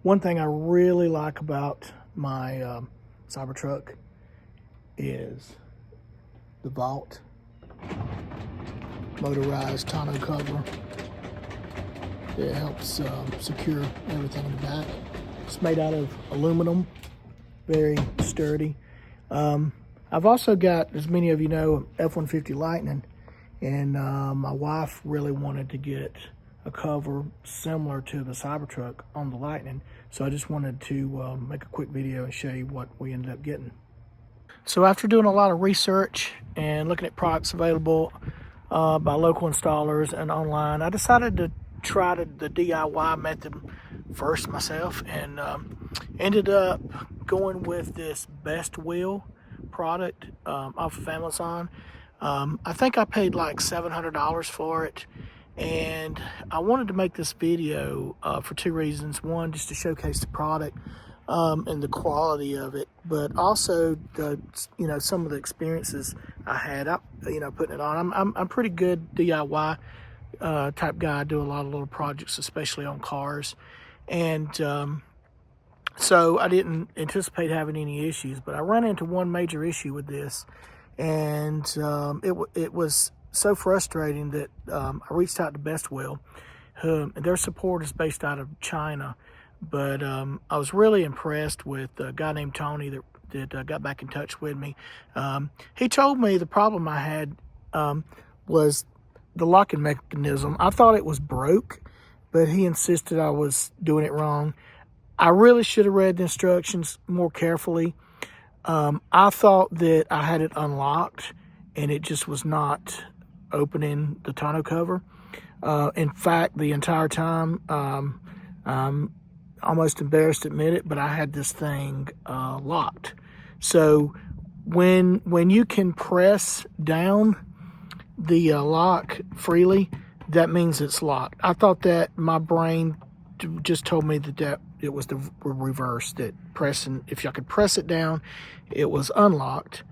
One thing I really like about my Cybertruck is the vault, motorized tonneau cover. It helps secure everything in the back. It's made out of aluminum, very sturdy. I've also got, as many of you know, F-150 Lightning, and my wife really wanted to get a cover similar to the Cybertruck on the Lightning, so I just wanted to make a quick video and show you what we ended up getting. So after doing a lot of research and looking at products available by local installers and online, I decided to try the DIY method first myself, and ended up going with this BestWyll product off of Amazon. I think I paid like $700 for it, and I wanted to make this video for two reasons. One, just to showcase the product and the quality of it, but also the, some of the experiences I had putting it on. I'm pretty good DIY type guy. I do a lot of little projects, especially on cars, and so I didn't anticipate having any issues, but I ran into one major issue with this, and it was so frustrating that I reached out to BestWyll. Their support is based out of China, but I was really impressed with a guy named Tony that got back in touch with me. He told me the problem I had was the locking mechanism. I thought it was broke, but he insisted I was doing it wrong. I really should have read the instructions more carefully. I thought that I had it unlocked and it just was not opening the tonneau cover. In fact, the entire time, I'm almost embarrassed to admit it, but I had this thing locked. So when you can press down the lock freely, that means it's locked. I thought that my brain just told me that it was the reverse, that if I could press it down, it was unlocked.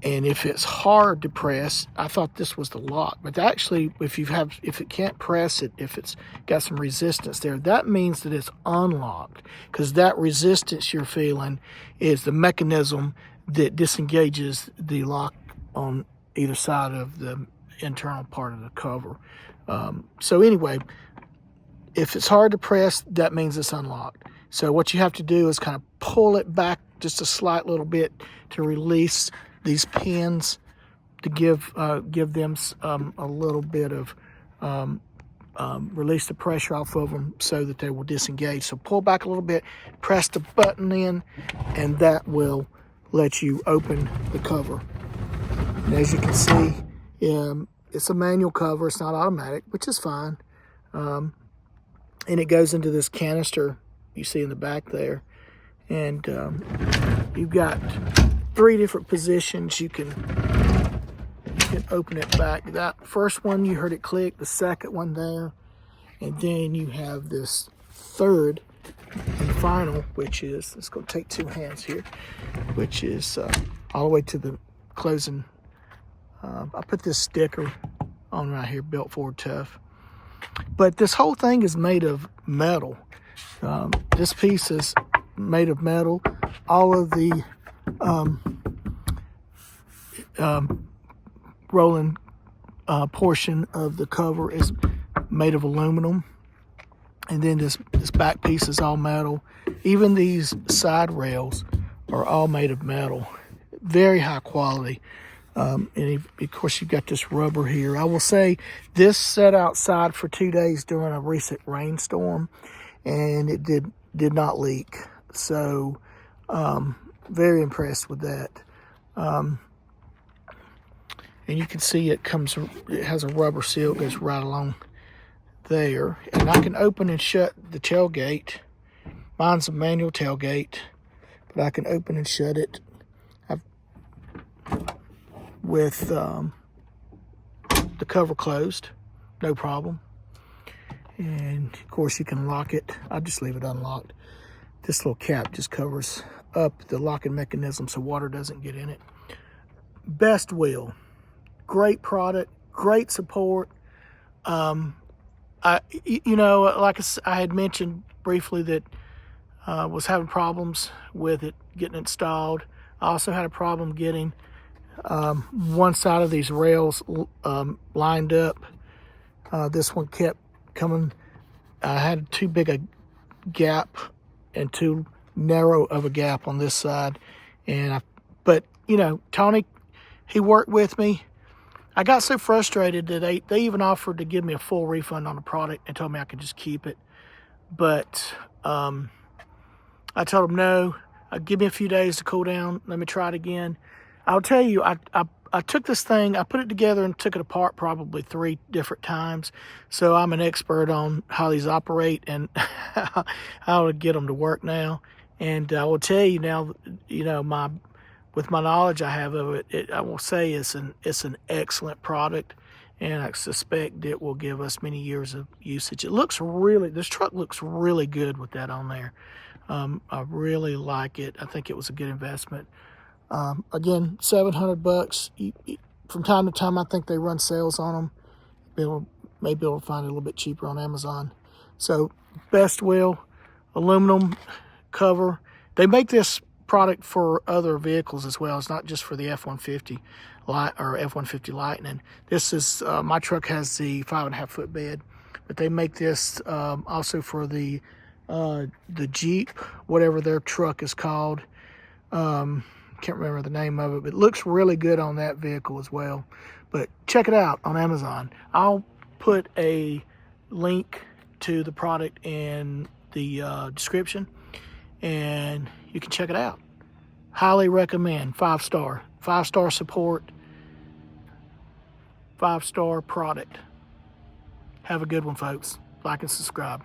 And if it's hard to press, I thought this was the lock. But actually, if it can't press it, if it's got some resistance there, that means that it's unlocked, because that resistance you're feeling is the mechanism that disengages the lock on either side of the internal part of the cover. So anyway, if it's hard to press, that means it's unlocked. So what you have to do is kind of pull it back just a slight little bit to release these pins, to give them a little bit of release the pressure off of them so that they will disengage. So pull back a little bit, press the button in, and that will let you open the cover. And as you can see, it's a manual cover. It's not automatic, which is fine. And it goes into this canister you see in the back there. And you've got 3 different positions you can open it back. That first one, you heard it click. The second one there. And then you have this third and final, which is, it's going to take 2 hands here, which is all the way to the closing. I put this sticker on right here, Built Ford Tough. But this whole thing is made of metal. This piece is made of metal. All of the rolling portion of the cover is made of aluminum. And then this back piece is all metal. Even these side rails are all made of metal. Very high quality. And of course, you've got this rubber here. I will say this sat outside for 2 days during a recent rainstorm, and it did not leak. So very impressed with that. And you can see it has a rubber seal that goes right along there. And I can open and shut the tailgate. Mine's a manual tailgate, but I can open and shut it with the cover closed, no problem. And of course you can lock it. I just leave it unlocked. This little cap just covers up the locking mechanism so water doesn't get in it. BestWyll, great product, great support. Like I had mentioned briefly that was having problems with it getting installed. I also had a problem getting one side of these rails lined up. This one kept coming. I had too big a gap and too narrow of a gap on this side. But you know, Tony, he worked with me. I got so frustrated that they even offered to give me a full refund on the product and told me I could just keep it. But I told them no. Give me a few days to cool down. Let me try it again. I'll tell you, I took this thing, I put it together and took it apart probably 3 different times. So I'm an expert on how these operate and how to get them to work now. And I will tell you now, you know, with my knowledge I have of it, I will say it's an excellent product, and I suspect it will give us many years of usage. This truck looks really good with that on there. I really like it. I think it was a good investment. Again, $700. From time to time, I think they run sales on them. Maybe be able to find it a little bit cheaper on Amazon. So, BestWyll aluminum cover. They make this product for other vehicles as well. It's not just for the F-150 or F-150 Lightning. This is my truck has the 5.5 foot bed, but they make this also for the Jeep, whatever their truck is called. Can't remember the name of it, but it looks really good on that vehicle as well. But check it out on Amazon. I'll put a link to the product in the description, and you can check it out. Highly recommend. 5-star. 5-star support. 5-star product. Have a good one, folks. Like and subscribe.